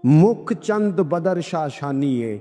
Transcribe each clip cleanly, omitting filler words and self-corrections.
ਮੁਖ ਚੰਦ ਬਦਰ ਸ਼ਾਸ਼ਾਨੀਏ,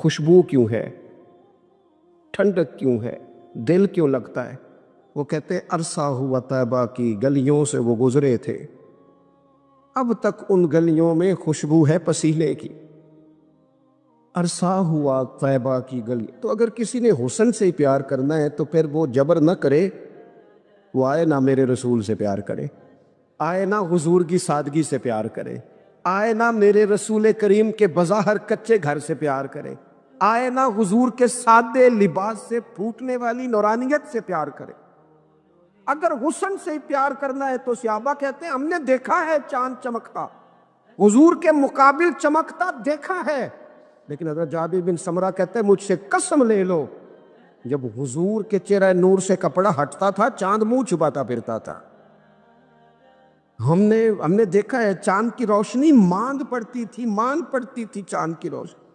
خوشبو کیوں ہے، ٹھنڈک کیوں ہے، دل کیوں لگتا ہے؟ وہ کہتے ہیں عرصہ ہوا طیبہ کی گلیوں سے وہ گزرے تھے، اب تک ان گلیوں میں خوشبو ہے پسینے کی۔ عرصہ ہوا طیبہ کی گلی، تو اگر کسی نے حسن سے پیار کرنا ہے تو پھر وہ جبر نہ کرے، وہ آئے نہ میرے رسول سے پیار کرے، آئے نہ حضور کی سادگی سے پیار کرے، آئے نہ میرے رسول کریم کے بظاہر کچے گھر سے پیار کرے، آئے نہ حضور کے سادے لباس سے پھوٹنے والی نورانیت سے پیار کرے۔ اگر حسن سے پیار کرنا ہے تو صحابہ کہتے ہیں ہم نے دیکھا ہے چاند چمکتا، حضور کے مقابل چمکتا دیکھا ہے، لیکن حضرت جابر بن سمرہ کہتے ہیں مجھ سے قسم لے لو جب حضور کے چہرہ نور سے کپڑا ہٹتا تھا چاند منہ چھپاتا پھرتا تھا۔ ہم نے دیکھا ہے چاند کی روشنی ماند پڑتی تھی چاند کی روشنی۔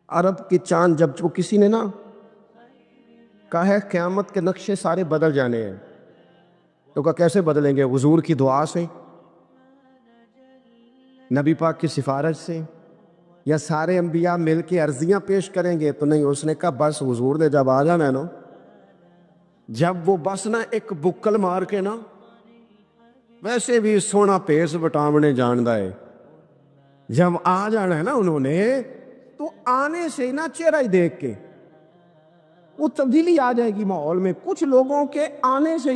عرب کی چاند جب وہ کسی نے نا کہا ہے قیامت کے نقشے سارے بدل جانے ہیں، تو کہا کیسے بدلیں گے؟ حضور کی دعا سے، نبی پاک کی سفارش سے، یا سارے انبیاء مل کے عرضیاں پیش کریں گے؟ تو نہیں، اس نے کہا بس حضور نے جب آ جانا ہے نا، جب وہ بس نا ایک بکل مار کے نا، ویسے بھی سونا پیس بٹامنے جاندا ہے، جب آ جانا ہے نا انہوں نے، تو آنے سے ہی نا چہرہ ہی دیکھ کے وہ تبدیلی آ جائے گی ماحول میں۔ کچھ لوگوں کے آنے سے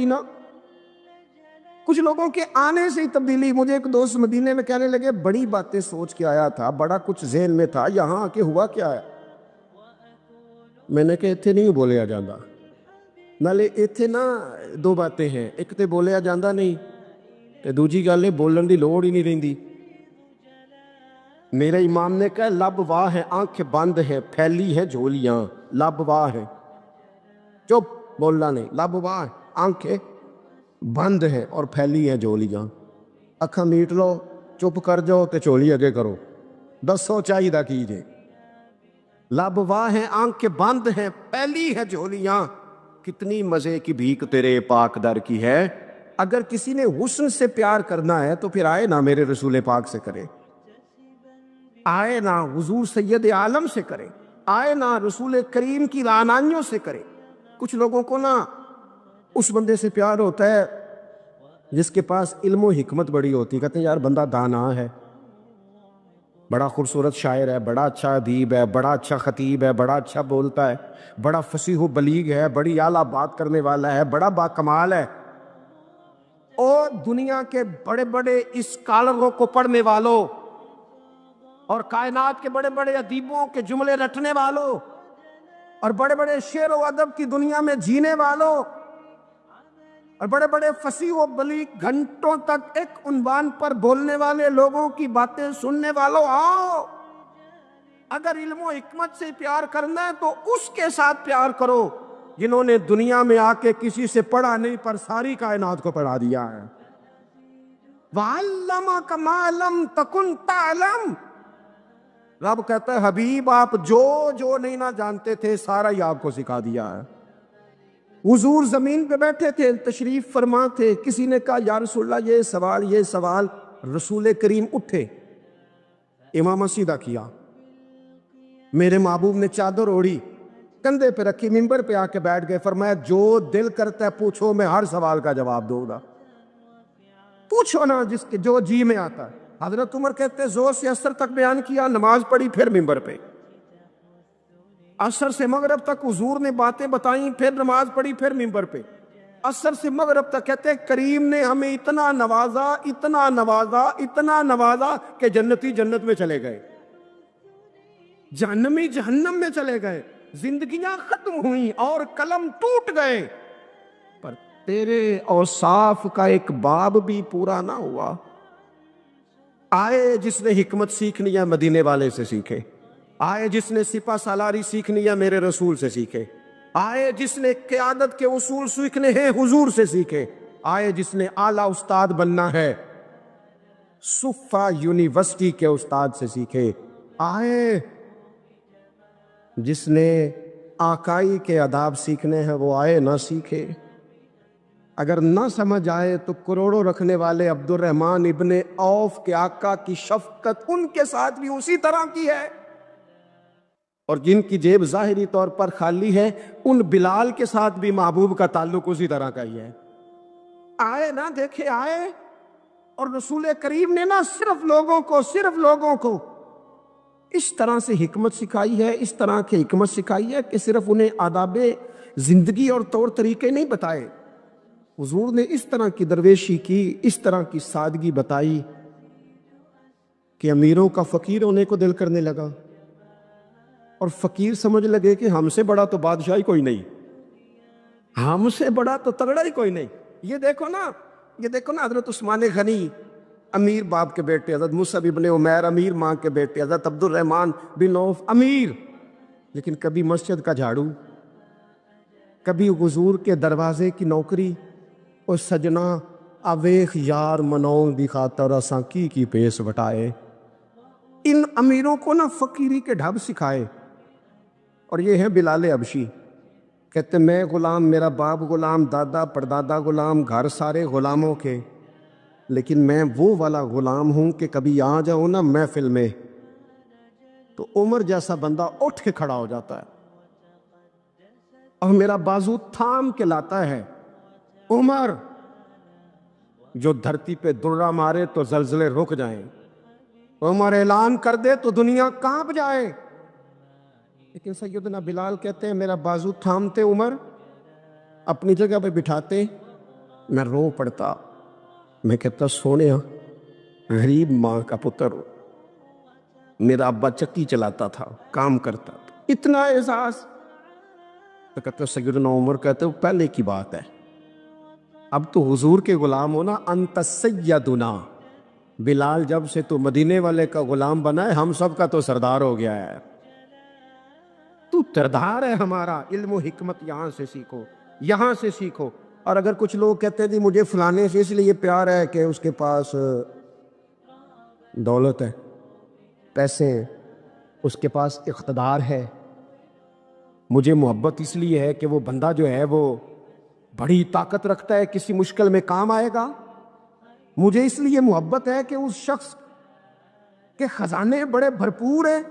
ہی تبدیلی۔ مجھے ایک دوست مدینے میں کہنے لگے بڑی باتیں سوچ کے آیا تھا، بڑا کچھ ذہن میں تھا، یہاں آ کے ہوا کیا ہے؟ میں نے کہا اتنے نہیں بولیا جاندہ، نالے اتنے نا دو باتیں ہیں، ایک تے بولیا جاندہ نہیں تے دوجی گل ہے بولن دی لوڑ ہی نہیں رہندی۔ میرے امام نے کہا لب واہ ہے آنکھیں بند ہیں پھیلی ہے جھولیاں، لب واہ ہے، چپ بولنا نہیں، لب واہ ہے آنکھیں بند ہیں اور پھیلی ہیں جھولیاں۔ اکھاں میٹ لو، چپ کر جاؤ تے چولی اگے کرو، دسو چاہیے کیجئے۔ لب واہ ہیں آنکھیں بند ہیں پھیلی ہے جھولیاں، کتنی مزے کی بھیک تیرے پاک در کی ہے۔ اگر کسی نے حسن سے پیار کرنا ہے تو پھر آئے نہ میرے رسول پاک سے کرے، آئے نہ حضور سید عالم سے کرے، آئے نہ رسول کریم کی رعنائیوں سے کرے۔ کچھ لوگوں کو نا اس بندے سے پیار ہوتا ہے جس کے پاس علم و حکمت بڑی ہوتی، کہتے ہیں یار بندہ دانا ہے، بڑا خوبصورت شاعر ہے، بڑا اچھا ادیب ہے، بڑا اچھا خطیب ہے، بڑا اچھا بولتا ہے، بڑا فصیح و بلیغ ہے، بڑی اعلیٰ بات کرنے والا ہے، بڑا با کمال ہے، اور دنیا کے بڑے بڑے اسکالروں کو پڑھنے والوں اور کائنات کے بڑے بڑے ادیبوں کے جملے رٹنے والوں اور بڑے بڑے شعر و ادب کی دنیا میں جینے والوں اور بڑے بڑے فصیح و بلیغ گھنٹوں تک ایک عنوان پر بولنے والے لوگوں کی باتیں سننے والوں، آؤ اگر علم و حکمت سے پیار کرنا ہے تو اس کے ساتھ پیار کرو جنہوں نے دنیا میں آ کے کسی سے پڑھا نہیں پر ساری کائنات کو پڑھا دیا ہے۔ وَعَلَّمَكَ مَا لَمْ تَكُنْ تَعْلَمْ، رب کہتا ہے حبیب آپ جو نہیں نہ جانتے تھے سارا ہی آپ کو سکھا دیا ہے۔ حضور زمین پہ بیٹھے تھے، تشریف فرما تھے، کسی نے کہا یا رسول اللہ یہ سوال، رسول کریم اٹھے، امامہ سیدھا کیا، میرے محبوب نے چادر اوڑھی، کندھے پہ رکھی، منبر پہ آ کے بیٹھ گئے، فرمایا جو دل کرتا ہے پوچھو، میں ہر سوال کا جواب دوں گا، پوچھو نا جس کے جو جی میں آتا ہے۔ حضرت عمر کہتے ہیں زور سے عصر تک بیان کیا، نماز پڑھی، پھر منبر پہ، عصر سے مغرب تک حضور نے باتیں بتائیں، پھر نماز پڑھی، پھر منبر پہ، عصر سے مغرب تک کہتے ہیں کریم نے ہمیں اتنا نوازا اتنا نوازا اتنا نوازا کہ جنتی جنت میں چلے گئے، جہنمی جہنم میں چلے گئے، زندگیاں ختم ہوئیں اور قلم ٹوٹ گئے، پر تیرے اوصاف کا ایک باب بھی پورا نہ ہوا۔ آئے جس نے حکمت سیکھنی ہے مدینے والے سے سیکھے، آئے جس نے سپہ سالاری سیکھنی ہے میرے رسول سے سیکھے، آئے جس نے قیادت کے اصول سیکھنے ہیں حضور سے سیکھے، آئے جس نے اعلیٰ استاد بننا ہے صفا یونیورسٹی کے استاد سے سیکھے، آئے جس نے آقائی کے آداب سیکھنے ہیں وہ آئے نہ سیکھے۔ اگر نہ سمجھ آئے تو کروڑوں رکھنے والے عبد الرحمن ابن عوف کے آقا کی شفقت ان کے ساتھ بھی اسی طرح کی ہے۔ اور جن کی جیب ظاہری طور پر خالی ہے ان بلال کے ساتھ بھی محبوب کا تعلق اسی طرح کا ہی ہے. آئے نہ دیکھے آئے، اور رسول کریم نے نہ صرف لوگوں کو اس طرح سے حکمت سکھائی ہے، اس طرح کی حکمت سکھائی ہے کہ صرف انہیں آداب زندگی اور طور طریقے نہیں بتائے، حضور نے اس طرح کی درویشی کی، اس طرح کی سادگی بتائی کہ امیروں کا فقیر ہونے کو دل کرنے لگا، اور فقیر سمجھ لگے کہ ہم سے بڑا تو بادشاہ ہی کوئی نہیں، ہم سے بڑا تو تگڑا ہی کوئی نہیں. یہ دیکھو نا حضرت عثمان غنی امیر باپ کے بیٹے، حضرت مصعب ابن عمیر امیر ماں کے بیٹے، حضرت عبد الرحمن بن عوف امیر، لیکن کبھی مسجد کا جھاڑو، کبھی حضور کے دروازے کی نوکری. اور سجنا اویخ یار منوں دی خاطر اساں کی پیس بٹائے. ان امیروں کو نا فقیری کے ڈھب سکھائے. اور یہ ہے بلال حبشی، کہتے میں غلام، میرا باپ غلام، دادا پردادا غلام، گھر سارے غلاموں کے، لیکن میں وہ والا غلام ہوں کہ کبھی آ جاؤں نا محفل میں تو عمر جیسا بندہ اٹھ کے کھڑا ہو جاتا ہے اور میرا بازو تھام کے لاتا ہے. عمر جو دھرتی پہ درہ مارے تو زلزلے رک جائیں، عمر اعلان کر دے تو دنیا کانپ جائے. لیکن سیدنا بلال کہتے ہیں میرا بازو تھامتے عمر، اپنی جگہ پہ بٹھاتے، میں رو پڑتا. میں کہتا سونے غریب ماں کا پتر ہو، میرا ابا چکی چلاتا تھا، کام کرتا تھا، اتنا احساس. تو کہتے سیدنا عمر کہتے وہ پہلے کی بات ہے، اب تو حضور کے غلام ہونا. انت سیدنا بلال، جب سے تو مدینے والے کا غلام بنا ہے ہم سب کا تو سردار ہو گیا ہے، تو سردار ہے ہمارا. علم و حکمت یہاں سے سیکھو، یہاں سے سیکھو. اور اگر کچھ لوگ کہتے ہیں جی مجھے فلانے سے اس لیے پیار ہے کہ اس کے پاس دولت ہے، پیسے ہیں، اس کے پاس اقتدار ہے، مجھے محبت اس لیے ہے کہ وہ بندہ جو ہے وہ بڑی طاقت رکھتا ہے، کسی مشکل میں کام آئے گا، مجھے اس لیے محبت ہے کہ اس شخص کے خزانے بڑے بھرپور ہیں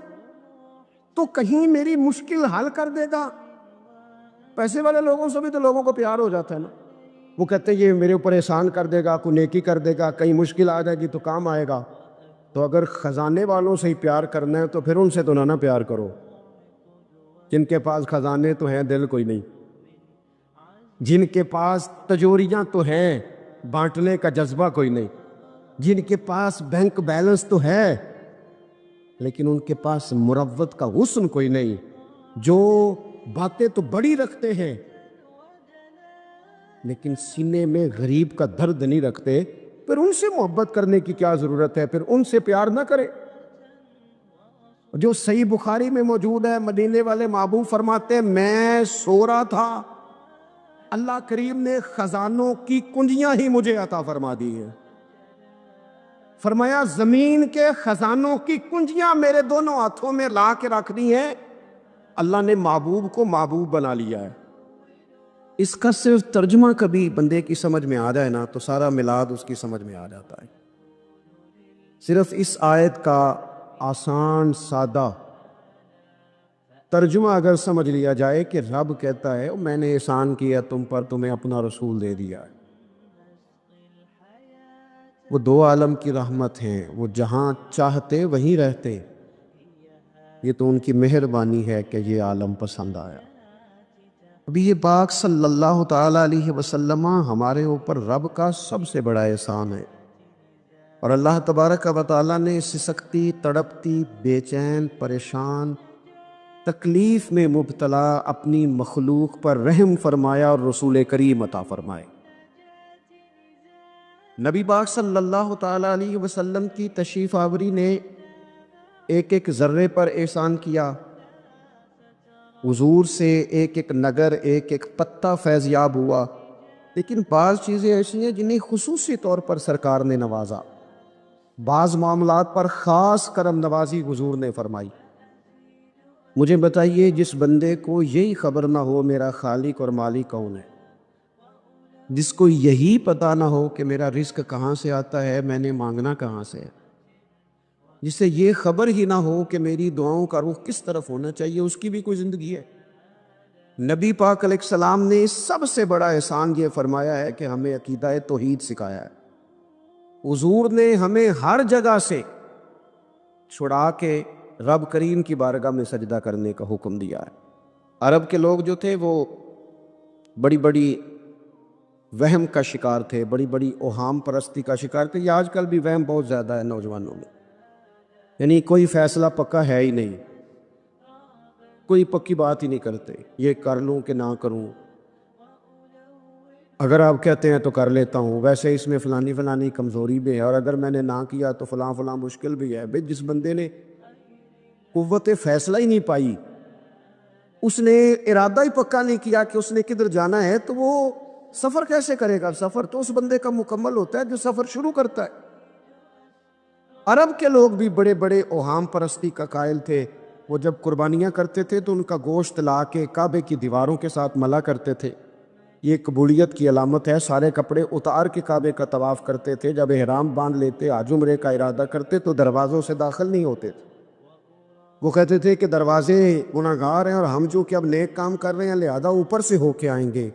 تو کہیں میری مشکل حل کر دے گا. پیسے والے لوگوں سے بھی تو لوگوں کو پیار ہو جاتا ہے نا، وہ کہتے ہیں یہ میرے اوپر احسان کر دے گا، کوئی نیکی کر دے گا، کہیں مشکل آ جائے گی تو کام آئے گا. تو اگر خزانے والوں سے ہی پیار کرنا ہے تو پھر ان سے تو نہ پیار کرو، جن کے پاس خزانے تو ہیں دل کوئی نہیں، جن کے پاس تجوریاں تو ہیں بانٹنے کا جذبہ کوئی نہیں، جن کے پاس بینک بیلنس تو ہے لیکن ان کے پاس مروت کا حسن کوئی نہیں، جو باتیں تو بڑی رکھتے ہیں لیکن سینے میں غریب کا درد نہیں رکھتے، پھر ان سے محبت کرنے کی کیا ضرورت ہے؟ پھر ان سے پیار نہ کرے. جو صحیح بخاری میں موجود ہے، مدینے والے محبوب فرماتے ہیں میں سو رہا تھا، اللہ کریم نے خزانوں کی کنجیاں ہی مجھے عطا فرما دی ہیں. فرمایا زمین کے خزانوں کی کنجیاں میرے دونوں ہاتھوں میں لا کے رکھ دی ہیں، اللہ نے محبوب کو محبوب بنا لیا ہے. اس کا صرف ترجمہ کبھی بندے کی سمجھ میں آ جائے نا تو سارا میلاد اس کی سمجھ میں آ جاتا ہے. صرف اس آیت کا آسان سادہ ترجمہ اگر سمجھ لیا جائے کہ رب کہتا ہے میں نے احسان کیا تم پر، تمہیں اپنا رسول دے دیا ہے. وہ دو عالم کی رحمت ہیں، وہ جہاں چاہتے وہیں رہتے، یہ تو ان کی مہربانی ہے کہ یہ عالم پسند آیا. ابھی یہ پاک صلی اللہ تعالیٰ علیہ وسلم ہمارے اوپر رب کا سب سے بڑا احسان ہے، اور اللہ تبارک و تعالیٰ نے سسکتی، تڑپتی، بے چین، پریشان، تکلیف میں مبتلا اپنی مخلوق پر رحم فرمایا اور رسول کریم عطا فرمائے. نبی پاک صلی اللہ تعالیٰ علیہ وسلم کی تشریف آوری نے ایک ایک ذرے پر احسان کیا. حضور سے ایک ایک نگر، ایک ایک پتہ فیض یاب ہوا، لیکن بعض چیزیں ایسی ہیں جنہیں خصوصی طور پر سرکار نے نوازا، بعض معاملات پر خاص کرم نوازی حضور نے فرمائی. مجھے بتائیے جس بندے کو یہی خبر نہ ہو میرا خالق اور مالک کون ہے، جس کو یہی پتہ نہ ہو کہ میرا رزق کہاں سے آتا ہے، میں نے مانگنا کہاں سے ہے، جسے یہ خبر ہی نہ ہو کہ میری دعاؤں کا رخ کس طرف ہونا چاہیے، اس کی بھی کوئی زندگی ہے؟ نبی پاک علیہ السلام نے سب سے بڑا احسان یہ فرمایا ہے کہ ہمیں عقیدہ توحید سکھایا ہے۔ حضور نے ہمیں ہر جگہ سے چھڑا کے رب کریم کی بارگاہ میں سجدہ کرنے کا حکم دیا ہے۔ عرب کے لوگ جو تھے وہ بڑی بڑی وہم کا شکار تھے، بڑی بڑی اوہام پرستی کا شکار تھے۔ یہ آج کل بھی وہم بہت زیادہ ہے نوجوانوں میں، یعنی کوئی فیصلہ پکا ہے ہی نہیں، کوئی پکی بات ہی نہیں کرتے، یہ کر لوں کہ نہ کروں، اگر آپ کہتے ہیں تو کر لیتا ہوں، ویسے اس میں فلانی فلانی کمزوری بھی ہے، اور اگر میں نے نہ کیا تو فلاں فلاں مشکل بھی ہے۔ بھئی جس بندے نے قوت فیصلہ ہی نہیں پائی، اس نے ارادہ ہی پکا نہیں کیا کہ اس نے کدھر جانا ہے، تو وہ سفر کیسے کرے گا؟ سفر تو اس بندے کا مکمل ہوتا ہے جو سفر شروع کرتا ہے۔ عرب کے لوگ بھی بڑے بڑے اوہام پرستی کا قائل تھے، وہ جب قربانیاں کرتے تھے تو ان کا گوشت لا کے کعبے کی دیواروں کے ساتھ ملا کرتے تھے، یہ قبولیت کی علامت ہے۔ سارے کپڑے اتار کے کعبے کا طواف کرتے تھے، جب احرام باندھ لیتے، حج عمرے کا ارادہ کرتے تو دروازوں سے داخل نہیں ہوتے تھے۔ وہ کہتے تھے کہ دروازے گناہگار ہیں اور ہم جو کہ اب نیک کام کر رہے ہیں لہذا اوپر سے ہو کے آئیں گے۔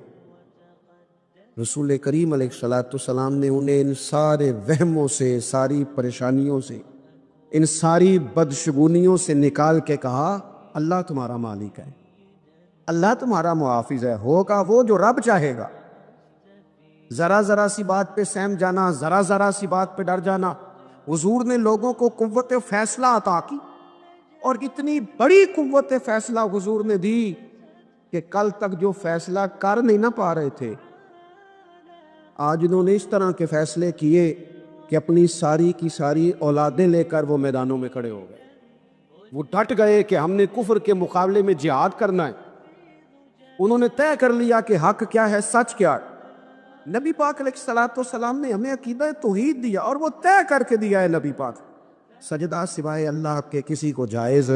رسول کریم علیہ السلام نے انہیں ان سارے وہموں سے، ساری پریشانیوں سے، ان ساری بدشگونیوں سے نکال کے کہا اللہ تمہارا مالک ہے، اللہ تمہارا محافظ ہے، ہوگا وہ جو رب چاہے گا۔ ذرا ذرا سی بات پہ سہم جانا، ذرا ذرا سی بات پہ ڈر جانا، حضور نے لوگوں کو قوت فیصلہ عطا کی، اور اتنی بڑی قوت فیصلہ حضور نے دی کہ کل تک جو فیصلہ کر نہیں نہ پا رہے تھے، آج انہوں نے اس طرح کے فیصلے کیے کہ اپنی ساری کی ساری اولادیں لے کر وہ میدانوں میں کھڑے ہو گئے۔ وہ ڈٹ گئے کہ ہم نے کفر کے مقابلے میں جہاد کرنا ہے۔ انہوں نے طے کر لیا کہ حق کیا ہے، سچ کیا ہے۔ نبی پاک علیہ السلام نے ہمیں عقیدہ توحید دیا، اور وہ طے کر کے دیا ہے نبی پاک، سجدہ سوائے اللہ کے کسی کو جائز،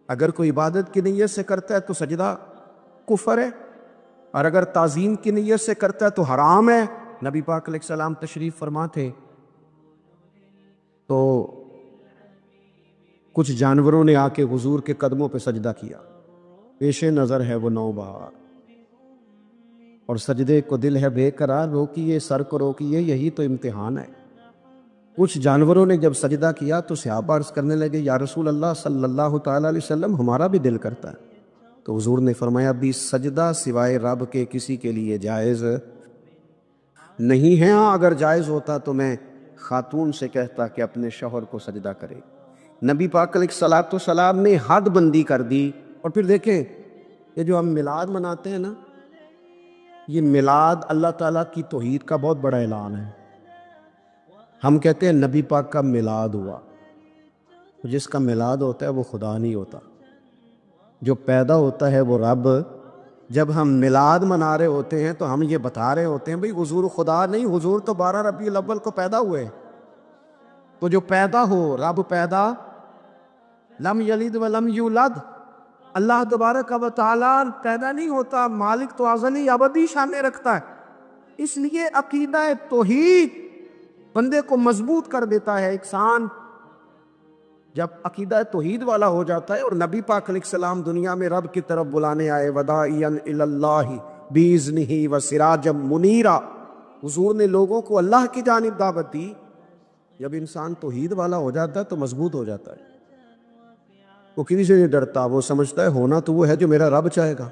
اگر کوئی عبادت کی نیت سے کرتا ہے تو سجدہ کفر ہے، اور اگر تعظیم کی نیت سے کرتا ہے تو حرام ہے۔ نبی پاک علیہ السلام تشریف فرما تھے تو کچھ جانوروں نے آ کے حضور کے قدموں پہ سجدہ کیا، پیش نظر ہے وہ نوبہار، اور سجدے کو دل ہے بے قرار، روکیے سر کو روکیے، یہی تو امتحان ہے۔ کچھ جانوروں نے جب سجدہ کیا تو صحابہ عرض کرنے لگے یا رسول اللہ صلی اللہ تعالیٰ علیہ وسلم ہمارا بھی دل کرتا ہے، تو حضور نے فرمایا بھی سجدہ سوائے رب کے کسی کے لیے جائز نہیں ہے۔ ہاں اگر جائز ہوتا تو میں خاتون سے کہتا کہ اپنے شوہر کو سجدہ کرے۔ نبی پاک علیہ السلام نے حد بندی کر دی۔ اور پھر دیکھیں یہ جو ہم میلاد مناتے ہیں نا، یہ میلاد اللہ تعالیٰ کی توحید کا بہت بڑا اعلان ہے۔ ہم کہتے ہیں نبی پاک کا میلاد ہوا، جس کا میلاد ہوتا ہے وہ خدا نہیں ہوتا، جو پیدا ہوتا ہے وہ رب۔ جب ہم میلاد منا رہے ہوتے ہیں تو ہم یہ بتا رہے ہوتے ہیں بھئی حضور خدا نہیں، حضور تو 12 ربیع الاول کو پیدا ہوئے، تو جو پیدا ہو، رب پیدا، لم یلد ولم یولد، اللہ تبارک و تعالیٰ پیدا نہیں ہوتا، مالک تو ازلی ابدی شانیں رکھتا ہے۔ اس لیے عقیدہ توحید بندے کو مضبوط کر دیتا ہے۔ انسان جب عقیدہ توحید والا ہو جاتا ہے، اور نبی پاک علیہ السلام دنیا میں رب کی طرف بلانے آئے، وداعیا الی اللہ باذنہ وسراجا منیرا، حضور نے لوگوں کو اللہ کی جانب دعوت دی۔ جب انسان توحید والا ہو جاتا ہے تو مضبوط ہو جاتا ہے، وہ کسی سے نہیں ڈرتا، وہ سمجھتا ہے ہونا تو وہ ہے جو میرا رب چاہے گا،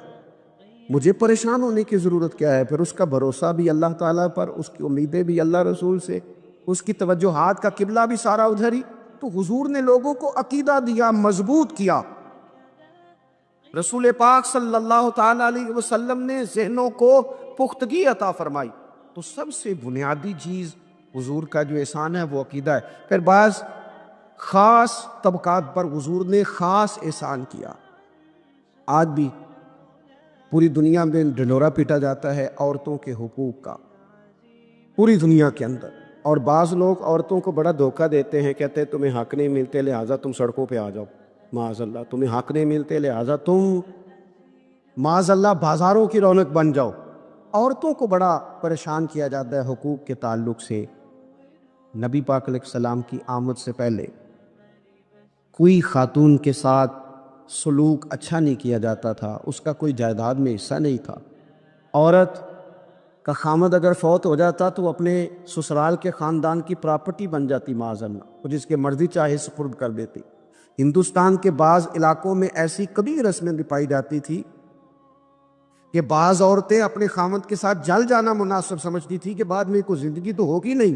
مجھے پریشان ہونے کی ضرورت کیا ہے۔ پھر اس کا بھروسہ بھی اللہ تعالیٰ پر، اس کی امیدیں بھی اللہ رسول سے، اس کی توجہات کا قبلہ بھی سارا ادھر ہی۔ تو حضور نے لوگوں کو عقیدہ دیا، مضبوط کیا۔ رسول پاک صلی اللہ تعالیٰ علیہ وسلم نے ذہنوں کو پختگی عطا فرمائی۔ تو سب سے بنیادی چیز حضور کا جو احسان ہے وہ عقیدہ ہے۔ پھر بعض خاص طبقات پر حضور نے خاص احسان کیا۔ آج بھی پوری دنیا میں ڈنڈورا پیٹا جاتا ہے عورتوں کے حقوق کا، پوری دنیا کے اندر، اور بعض لوگ عورتوں کو بڑا دھوکہ دیتے ہیں، کہتے ہیں تمہیں حق نہیں ملتے لہٰذا تم سڑکوں پہ آ جاؤ، معاذ اللہ، تمہیں حق نہیں ملتے لہٰذا تم معاذ اللہ بازاروں کی رونق بن جاؤ۔ عورتوں کو بڑا پریشان کیا جاتا ہے حقوق کے تعلق سے۔ نبی پاک علیہ السلام کی آمد سے پہلے کوئی خاتون کے ساتھ سلوک اچھا نہیں کیا جاتا تھا، اس کا کوئی جائیداد میں حصہ نہیں تھا۔ عورت کا خامد اگر فوت ہو جاتا تو اپنے سسرال کے خاندان کی پراپرٹی بن جاتی معاذ اللہ، وہ جس کے مرضی چاہے سپرد کر دیتی۔ ہندوستان کے بعض علاقوں میں ایسی کبھی رسمیں بھی پائی جاتی تھی کہ بعض عورتیں اپنے خامد کے ساتھ جل جانا مناسب سمجھتی تھی کہ بعد میں کوئی زندگی تو ہوگی نہیں،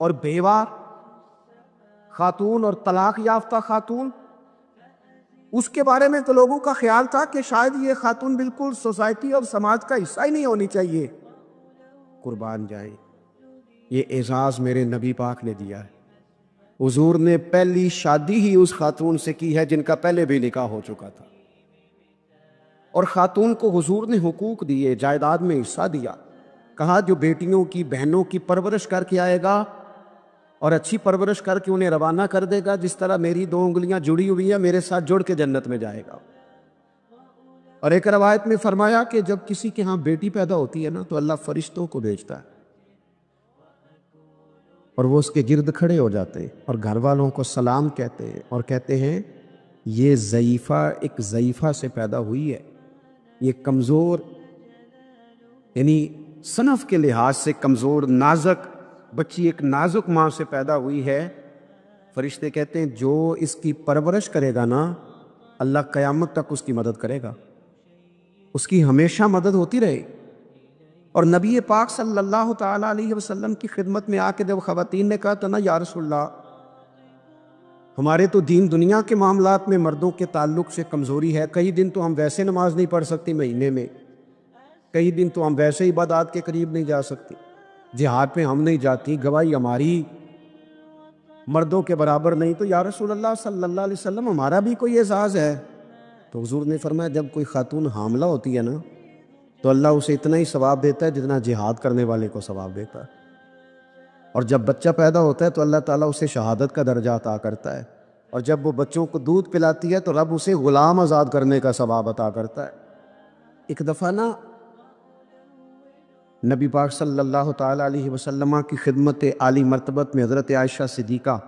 اور بیوہ خاتون اور طلاق یافتہ خاتون، اس کے بارے میں تو لوگوں کا خیال تھا کہ شاید یہ خاتون بالکل سوسائٹی اور سماج کا حصہ ہی نہیں ہونی چاہیے۔ قربان جائیں، یہ اعزاز میرے نبی پاک نے دیا ہے۔ حضور نے پہلی شادی ہی اس خاتون سے کی ہے جن کا پہلے بھی نکاح ہو چکا تھا، اور خاتون کو حضور نے حقوق دیے، جائیداد میں حصہ دیا۔ کہا جو بیٹیوں کی بہنوں کی پرورش کر کے آئے گا اور اچھی پرورش کر کے انہیں روانہ کر دے گا، جس طرح میری 2 انگلیاں جڑی ہوئی ہیں میرے ساتھ جڑ کے جنت میں جائے گا۔ اور ایک روایت میں فرمایا کہ جب کسی کے ہاں بیٹی پیدا ہوتی ہے نا تو اللہ فرشتوں کو بھیجتا ہے اور وہ اس کے گرد کھڑے ہو جاتے ہیں اور گھر والوں کو سلام کہتے ہیں اور کہتے ہیں یہ ضعیفہ ایک ضعیفہ سے پیدا ہوئی ہے، یہ کمزور، یعنی صنف کے لحاظ سے کمزور نازک بچی ایک نازک ماں سے پیدا ہوئی ہے۔ فرشتے کہتے ہیں جو اس کی پرورش کرے گا نا، اللہ قیامت تک اس کی مدد کرے گا، اس کی ہمیشہ مدد ہوتی رہے۔ اور نبی پاک صلی اللہ تعالیٰ علیہ وسلم کی خدمت میں آ کے جب خواتین نے کہا تھا نا یا رسول اللہ، ہمارے تو دین دنیا کے معاملات میں مردوں کے تعلق سے کمزوری ہے، کئی دن تو ہم ویسے نماز نہیں پڑھ سکتی مہینے میں، کئی دن تو ہم ویسے عبادات کے قریب نہیں جا سکتی، جہاد پہ ہم نہیں جاتی، گواہی ہماری مردوں کے برابر نہیں، تو یا رسول اللہ صلی اللہ علیہ وسلم ہمارا بھی کوئی اعزاز ہے؟ تو حضور نے فرمایا جب کوئی خاتون حاملہ ہوتی ہے نا تو اللہ اسے اتنا ہی ثواب دیتا ہے جتنا جہاد کرنے والے کو ثواب دیتا ہے، اور جب بچہ پیدا ہوتا ہے تو اللہ تعالیٰ اسے شہادت کا درجہ عطا کرتا ہے، اور جب وہ بچوں کو دودھ پلاتی ہے تو رب اسے غلام آزاد کرنے کا ثواب عطا کرتا ہے۔ ایک دفعہ نا نبی پاک صلی اللہ تعالیٰ علیہ وسلم کی خدمت عالی مرتبت میں حضرت عائشہ صدیقہ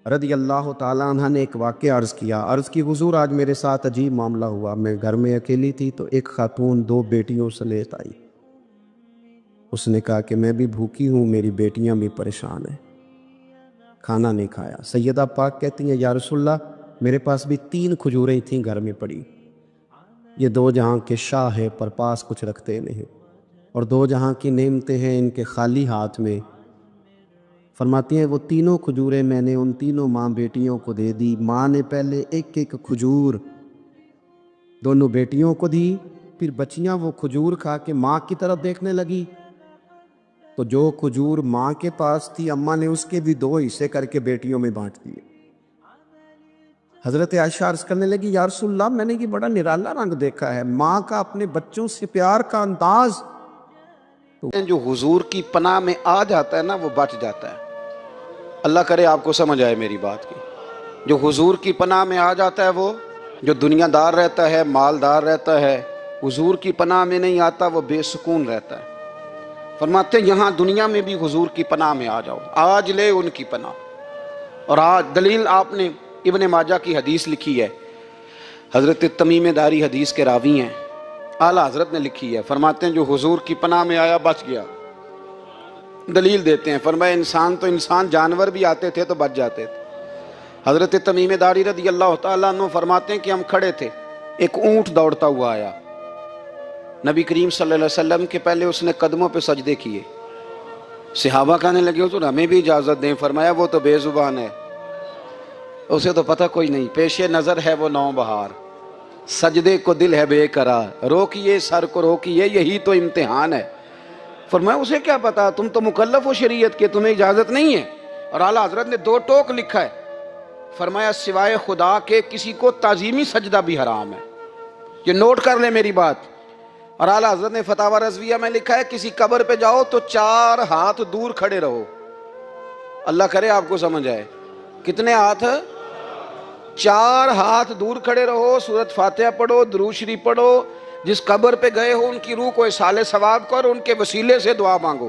رضی اللہ تعالیٰ عنہ نے ایک واقعہ عرض کیا۔ عرض کی حضور آج میرے ساتھ عجیب معاملہ ہوا، میں گھر میں اکیلی تھی تو ایک خاتون 2 بیٹیوں سمیت آئی، اس نے کہا کہ میں بھی بھوکی ہوں، میری بیٹیاں بھی پریشان ہیں، کھانا نہیں کھایا۔ سیدہ پاک کہتی ہیں یا رسول اللہ میرے پاس بھی 3 کھجوریں تھیں گھر میں پڑی، یہ 2 جہاں کے شاہ ہیں پر پاس کچھ رکھتے نہیں، اور 2 جہاں کی نعمتیں ہیں ان کے خالی ہاتھ میں۔ فرماتی ہیں وہ 3 کھجوریں میں نے ان 3 ماں بیٹیوں کو دے دی، ماں نے پہلے ایک کھجور دونوں بیٹیوں کو دی، پھر بچیاں وہ کھجور کھا کے ماں کی طرف دیکھنے لگی تو جو کھجور ماں کے پاس تھی اماں نے اس کے بھی 2 حصے کر کے بیٹیوں میں بانٹ دیے۔ حضرت عائشہ عرض کرنے لگی یا رسول اللہ میں نے یہ بڑا نرالا رنگ دیکھا ہے، ماں کا اپنے بچوں سے پیار کا انداز۔ جو حضور کی پناہ میں آ جاتا ہے نا وہ بچ جاتا ہے۔ اللہ کرے آپ کو سمجھ آئے میری بات کی۔ جو حضور کی پناہ میں آ جاتا ہے وہ جو دنیا دار رہتا ہے، مالدار رہتا ہے، حضور کی پناہ میں نہیں آتا وہ بے سکون رہتا ہے۔ فرماتے ہیں یہاں دنیا میں بھی حضور کی پناہ میں آ جاؤ، آج لے ان کی پناہ۔ اور آج دلیل آپ نے ابن ماجہ کی حدیث لکھی ہے، حضرت تمیم داری حدیث کے راوی ہیں، اعلیٰ حضرت نے لکھی ہے، فرماتے ہیں جو حضور کی پناہ میں آیا بچ گیا۔ دلیل دیتے ہیں، فرمایا انسان جانور بھی آتے تھے تو بچ جاتے تھے۔ حضرت تمیم داری رضی اللہ تعالیٰ عنہ فرماتے ہیں کہ ہم کھڑے تھے، ایک اونٹ دوڑتا ہوا آیا، نبی کریم صلی اللہ علیہ وسلم کے پہلے اس نے قدموں پہ سجدے کیے، صحابہ کہنے لگے حضور ہمیں بھی اجازت دیں، فرمایا وہ تو بے زبان ہے، اسے تو پتہ کوئی نہیں، پیش نظر ہے وہ نو بہار، سجدے کو دل ہے بے قرار، روکیے سر کو روکیے یہی تو امتحان ہے۔ فرمایا اسے کیا پتا، تم تو مکلف ہو شریعت کے، تمہیں اجازت نہیں ہے۔ اور اعلیٰ حضرت نے 2 ٹوک لکھا ہے، فرمایا سوائے خدا کے کسی کو تعظیمی سجدہ بھی حرام ہے، یہ نوٹ کر لیں میری بات۔ اور اعلیٰ حضرت نے فتاوی رضویہ میں لکھا ہے کسی قبر پہ جاؤ تو 4 ہاتھ دور کھڑے رہو، اللہ کرے آپ کو سمجھ آئے، کتنے ہاتھ؟ 4 ہاتھ دور کھڑے رہو، سورۃ فاتحہ پڑھو، درود شریف پڑھو، جس قبر پہ گئے ہو ان کی روح کو اصال ثواب کر، ان کے وسیلے سے دعا مانگو۔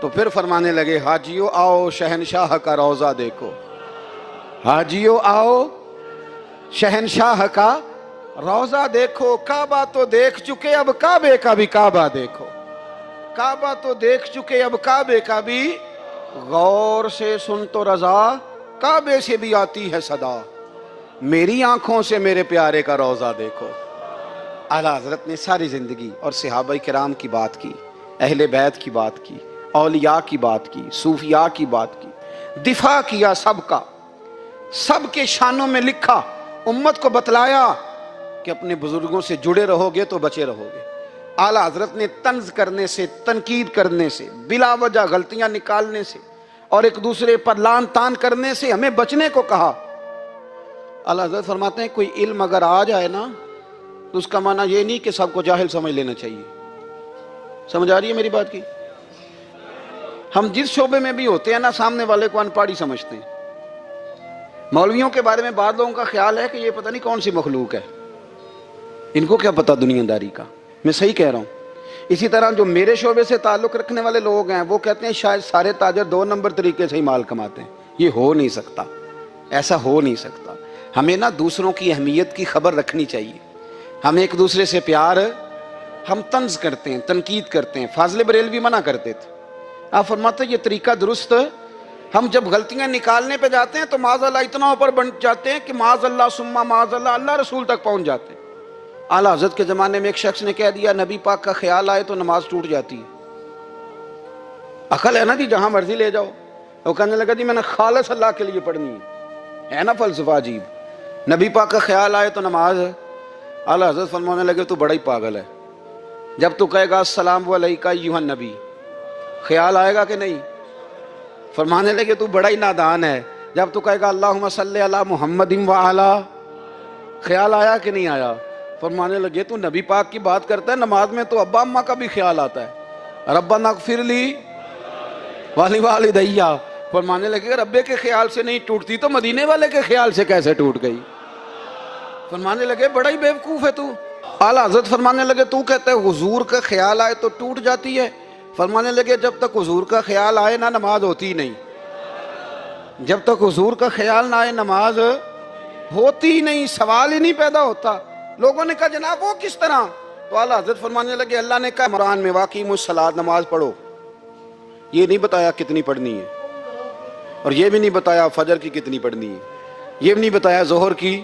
تو پھر فرمانے لگے حاجیو آؤ شہنشاہ کا روضہ دیکھو، حاجیو آؤ شہنشاہ کا روضہ دیکھو، کعبہ تو دیکھ چکے اب کعبے کا بھی کعبہ دیکھو، کعبہ تو دیکھ چکے اب کعبے کا بھی، غور سے سن تو رضا کعبے سے بھی آتی ہے صدا، میری آنکھوں سے میرے پیارے کا روضہ دیکھو۔ اعلیٰ حضرت نے ساری زندگی اور صحابہ کرام کی بات کی، اہل بیت کی بات کی، اولیاء کی بات کی، صوفیاء کی بات کی، دفاع کیا سب کا، سب کے شانوں میں لکھا، امت کو بتلایا کہ اپنے بزرگوں سے جڑے رہو گے تو بچے رہو گے۔ اعلیٰ حضرت نے طنز کرنے سے، تنقید کرنے سے، بلا وجہ غلطیاں نکالنے سے اور ایک دوسرے پر لان تان کرنے سے ہمیں بچنے کو کہا۔ اعلیٰ حضرت فرماتے ہیں کوئی علم اگر آ جائے نا تو اس کا معنی یہ نہیں کہ سب کو جاہل سمجھ لینا چاہیے۔ سمجھ آ رہی ہے میری بات کی؟ ہم جس شعبے میں بھی ہوتے ہیں نا سامنے والے کو ان پڑھ ہی سمجھتے ہیں۔ مولویوں کے بارے میں بعض لوگوں کا خیال ہے کہ یہ پتہ نہیں کون سی مخلوق ہے، ان کو کیا پتہ دنیا داری کا۔ میں صحیح کہہ رہا ہوں۔ اسی طرح جو میرے شعبے سے تعلق رکھنے والے لوگ ہیں وہ کہتے ہیں شاید سارے تاجر 2 نمبر طریقے سے ہی مال کماتے ہیں۔ یہ ہو نہیں سکتا، ایسا ہو نہیں سکتا۔ ہمیں نا دوسروں کی اہمیت کی خبر رکھنی چاہیے، ہم ایک دوسرے سے پیار، ہم طنز کرتے ہیں، تنقید کرتے ہیں۔ فاضل بریلوی منع کرتے تھے، آپ فرماتے یہ طریقہ درست ہے، ہم جب غلطیاں نکالنے پہ جاتے ہیں تو معاذ اللہ اتنا اوپر بن جاتے ہیں کہ معاذ اللہ ثم معاذ اللہ اللہ رسول تک پہنچ جاتے ہیں۔ اعلیٰ حضرت کے زمانے میں ایک شخص نے کہہ دیا نبی پاک کا خیال آئے تو نماز ٹوٹ جاتی ہے۔ عقل ہے نا جی، جہاں مرضی لے جاؤ۔ وہ کہنے لگا جی میں نے خالص اللہ کے لیے پڑھنی ہے نا فلسفہ عجیب، نبی پاک کا خیال آئے تو نماز ہے۔ اعلیٰ حضرت فرمانے لگے تو بڑا ہی پاگل ہے، جب تو کہے گا السلام علیکہ ایھا النبی، خیال آئے گا کہ نہیں؟ فرمانے لگے تو بڑا ہی نادان ہے، جب تو کہے گا اللہم صلی علی محمد وعلی، خیال آیا کہ نہیں آیا؟ فرمانے لگے تو نبی پاک کی بات کرتا ہے، نماز میں تو ابا اماں کا بھی خیال آتا ہے، ربنا اغفر لی ولوالدیّ۔ فرمانے لگے ربے کے خیال سے نہیں ٹوٹتی تو مدینے والے کے خیال سے کیسے ٹوٹ گئی؟ فرمانے لگے بڑا ہی بیوقوف ہے تو۔ اعلیٰ حضرت فرمانے لگے تو کہتا ہے حضور کا خیال آئے تو ٹوٹ جاتی ہے؟ فرمانے لگے جب تک حضور کا خیال آئے نہ نماز ہوتی نہیں، جب تک حضور کا خیال نہ آئے نماز ہوتی ہی نہیں، سوال ہی نہیں پیدا ہوتا۔ لوگوں نے کہا جناب وہ کس طرح؟ تو اعلیٰ حضرت فرمانے لگے اللہ نے کہا قرآن میں واقیموا الصلاۃ، نماز پڑھو، یہ نہیں بتایا کتنی پڑھنی ہے، اور یہ بھی نہیں بتایا فجر کی کتنی پڑھنی ہے، یہ بھی نہیں بتایا ظہر کی،